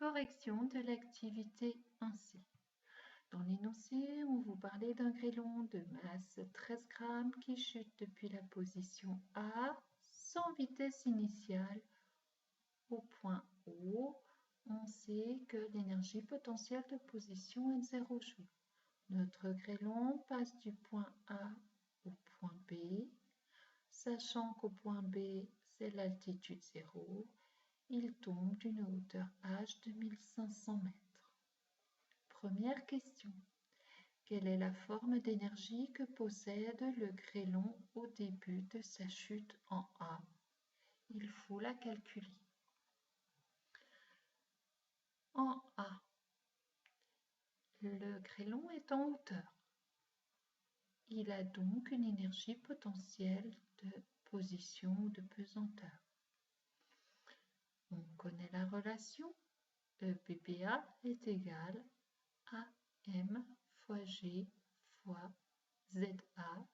Correction de l'activité 1C. Dans l'énoncé, on vous parlait d'un grêlon de masse 13 grammes qui chute depuis la position A sans vitesse initiale au point O. On sait que l'énergie potentielle de position est de 0 joule. Notre grêlon passe du point A au point B, sachant qu'au point B, c'est l'altitude 0. Il tombe d'une hauteur h de 1500 mètres. Première question. Quelle est la forme d'énergie que possède le grêlon au début de sa chute en A? Il faut la calculer. En A, le grêlon est en hauteur. Il a donc une énergie potentielle de position ou de pesanteur. On connaît la relation. EPPA est égal à M fois G fois ZA,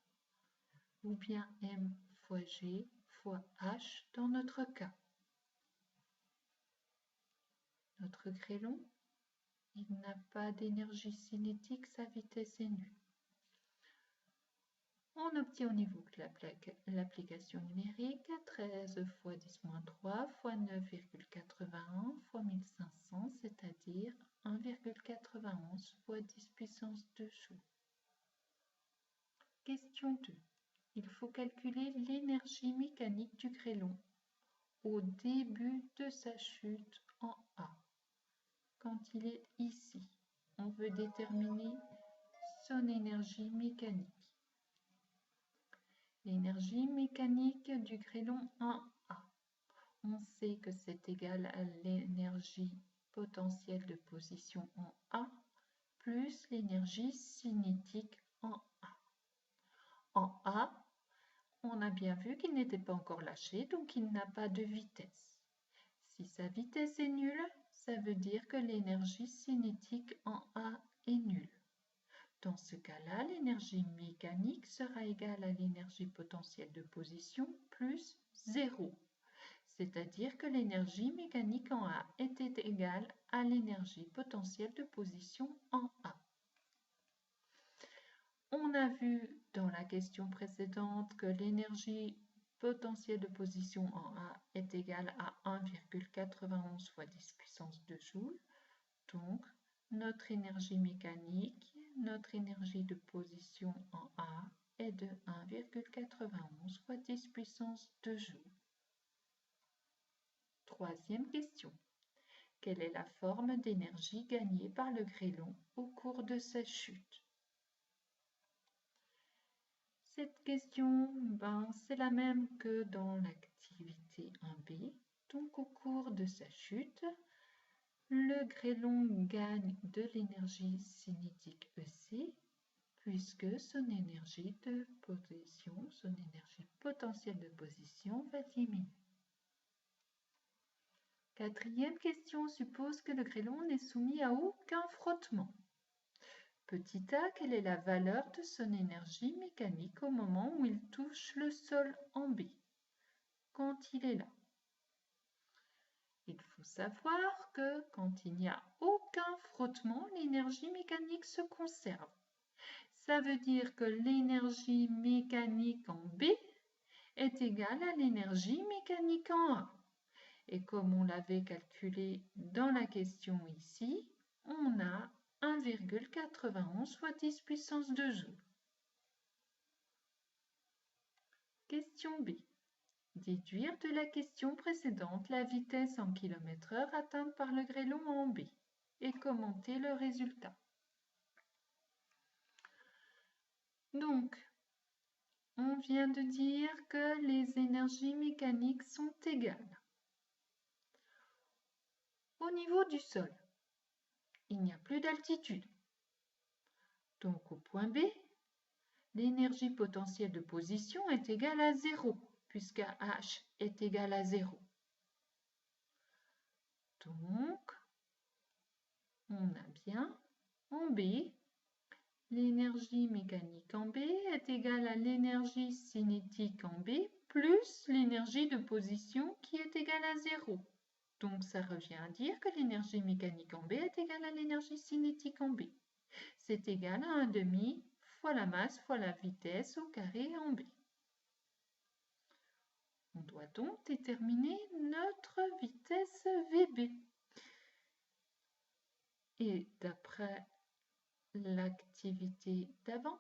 ou bien M fois G fois H dans notre cas. Notre grêlon, il n'a pas d'énergie cinétique, sa vitesse est nulle. On obtient au niveau de l'application numérique 13 fois 10-3 fois 9,81 fois 1500, c'est-à-dire 1,91 fois 10 puissance 2 joules. Question 2. Il faut calculer l'énergie mécanique du grêlon au début de sa chute en A. Quand il est ici, on veut déterminer son énergie mécanique. L'énergie mécanique du grêlon en A. On sait que c'est égal à l'énergie potentielle de position en A plus l'énergie cinétique en A. En A, on a bien vu qu'il n'était pas encore lâché, donc il n'a pas de vitesse. Si sa vitesse est nulle, ça veut dire que l'énergie cinétique en A est nulle. Dans ce cas-là, l'énergie mécanique sera égale à l'énergie potentielle de position plus 0. C'est-à-dire que l'énergie mécanique en A était égale à l'énergie potentielle de position en A. On a vu dans la question précédente que l'énergie potentielle de position en A est égale à 1,91 fois 10 puissance 2 joules. Donc, notre énergie mécanique, notre énergie de position en A est de 1,91 fois 10 puissance 2 joules. Troisième question. Quelle est la forme d'énergie gagnée par le grêlon au cours de sa chute? Cette question, c'est la même que dans l'activité 1B. Donc, au cours de sa chute, le grêlon gagne de l'énergie cinétique EC, puisque son énergie de position, son énergie potentielle de position va diminuer. Quatrième question suppose que le grêlon n'est soumis à aucun frottement. Petit a, quelle est la valeur de son énergie mécanique au moment où il touche le sol en B, quand il est là? Il faut savoir que quand il n'y a aucun frottement, l'énergie mécanique se conserve. Ça veut dire que l'énergie mécanique en B est égale à l'énergie mécanique en A. Et comme on l'avait calculé dans la question ici, on a 1,91 fois 10 puissance 2 joules. Question B. Déduire de la question précédente la vitesse en km/h atteinte par le grêlon en B et commenter le résultat. Donc, on vient de dire que les énergies mécaniques sont égales. Au niveau du sol, il n'y a plus d'altitude. Donc, au point B, l'énergie potentielle de position est égale à 0, puisque H est égal à 0. Donc, on a bien en B, l'énergie mécanique en B est égale à l'énergie cinétique en B plus l'énergie de position qui est égale à 0. Donc, ça revient à dire que l'énergie mécanique en B est égale à l'énergie cinétique en B. C'est égal à 1/2 fois la masse fois la vitesse au carré en B. On doit donc déterminer notre vitesse VB. Et d'après l'activité d'avant,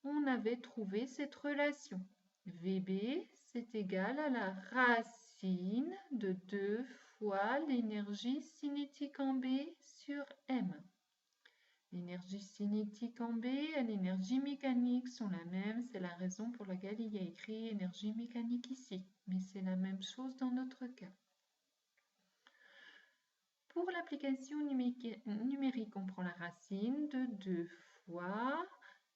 on avait trouvé cette relation. VB, c'est égal à la racine de 2 fois l'énergie cinétique en B sur M. L'énergie cinétique en B et l'énergie mécanique sont la même, c'est la raison pour laquelle il y a écrit énergie mécanique ici, mais c'est la même chose dans notre cas. Pour l'application numérique, on prend la racine de 2 fois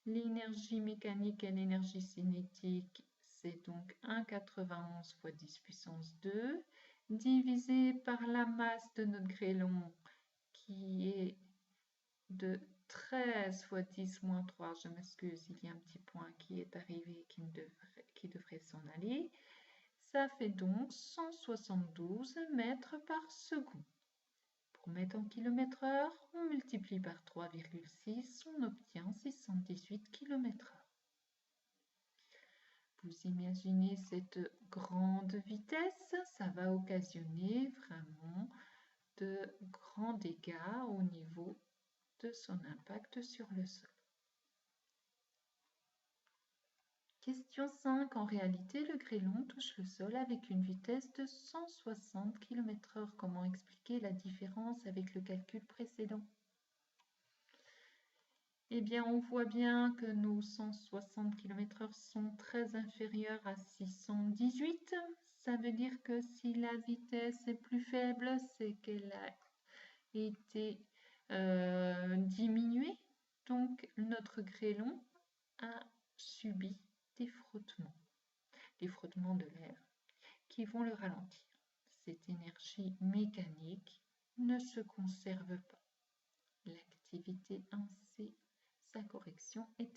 l'énergie mécanique et l'énergie cinétique, c'est donc 1,91 fois 10 puissance 2, divisé par la masse de notre grêlon qui est de 13 fois 10 moins 3, je m'excuse, il y a un petit point qui est arrivé qui devrait s'en aller. Ça fait donc 172 mètres par seconde. Pour mettre en km/h, on multiplie par 3,6, on obtient 618 km/h. Vous imaginez cette grande vitesse, ça va occasionner vraiment de grands dégâts au niveau de son impact sur le sol. Question 5. En réalité, le grêlon touche le sol avec une vitesse de 160 km/h. Comment expliquer la différence avec le calcul précédent? Eh bien, on voit bien que nos 160 km/h sont très inférieurs à 618. Ça veut dire que si la vitesse est plus faible, c'est qu'elle a été diminuée. Donc, notre grêlon a subi des frottements de l'air qui vont le ralentir. Cette énergie mécanique ne se conserve pas. L'activité 1C, sa correction est